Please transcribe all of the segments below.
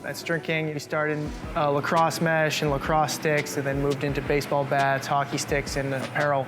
At StringKing, we started lacrosse mesh and lacrosse sticks, and then moved into baseball bats, hockey sticks, and apparel.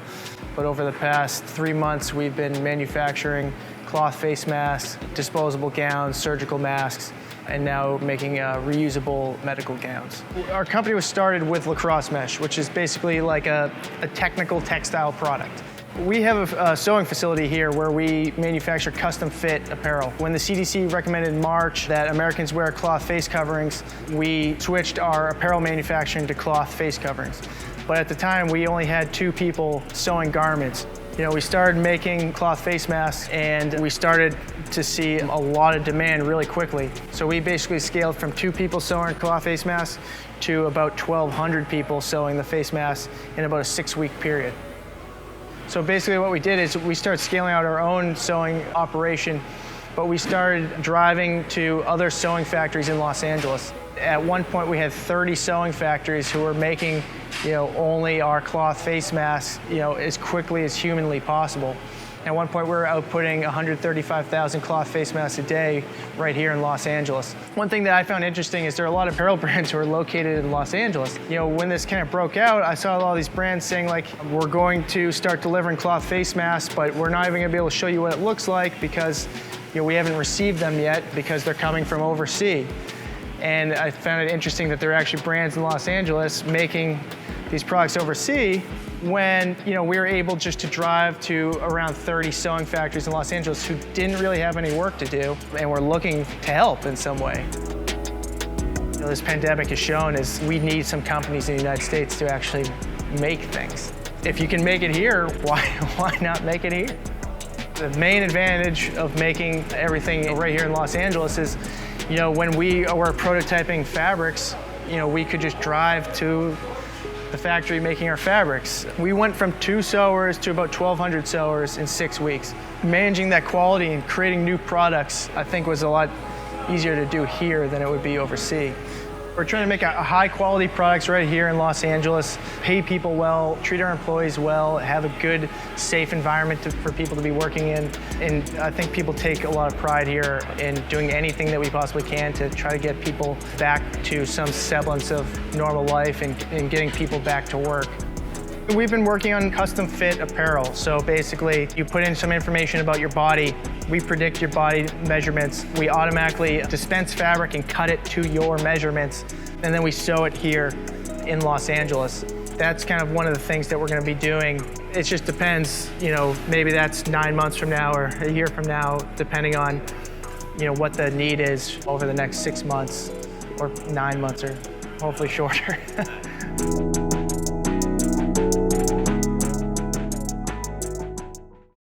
But over the past 3 months, we've been manufacturing cloth face masks, disposable gowns, surgical masks, and now making reusable medical gowns. Our company was started with lacrosse mesh, which is basically like a technical textile product. We have a sewing facility here where we manufacture custom fit apparel. When the CDC recommended in March that Americans wear cloth face coverings, we switched our apparel manufacturing to cloth face coverings. But at the time, we only had 2 people sewing garments. We started making cloth face masks, and we started to see a lot of demand really quickly. So we basically scaled from 2 people sewing cloth face masks to about 1,200 people sewing the face masks in about a 6-week period. So basically what we did is we started scaling out our own sewing operation, but we started driving to other sewing factories in Los Angeles. At one point we had 30 sewing factories who were making only our cloth face masks as quickly as humanly possible. At one point we were outputting 135,000 cloth face masks a day right here in Los Angeles. One thing that I found interesting is there are a lot of apparel brands who are located in Los Angeles. When this kind of broke out, I saw all these brands saying like, we're going to start delivering cloth face masks, but we're not even gonna be able to show you what it looks like because we haven't received them yet because they're coming from overseas. And I found it interesting that there are actually brands in Los Angeles making these products overseas when we were able just to drive to around 30 sewing factories in Los Angeles who didn't really have any work to do and were looking to help in some way. This pandemic has shown is we need some companies in the United States to actually make things. If you can make it here, why not make it here? The main advantage of making everything right here in Los Angeles is when we were prototyping fabrics, we could just drive to the factory making our fabrics. We went from 2 sewers to about 1,200 sewers in 6 weeks. Managing that quality and creating new products, I think, was a lot easier to do here than it would be overseas. We're trying to make a high-quality products right here in Los Angeles, pay people well, treat our employees well, have a good, safe environment for people to be working in. And I think people take a lot of pride here in doing anything that we possibly can to try to get people back to some semblance of normal life and getting people back to work. We've been working on custom fit apparel. So basically, you put in some information about your body, we predict your body measurements, we automatically dispense fabric and cut it to your measurements, and then we sew it here in Los Angeles. That's kind of one of the things that we're going to be doing. It just depends, maybe that's 9 months from now or a year from now, depending on what the need is over the next 6 months or 9 months or hopefully shorter.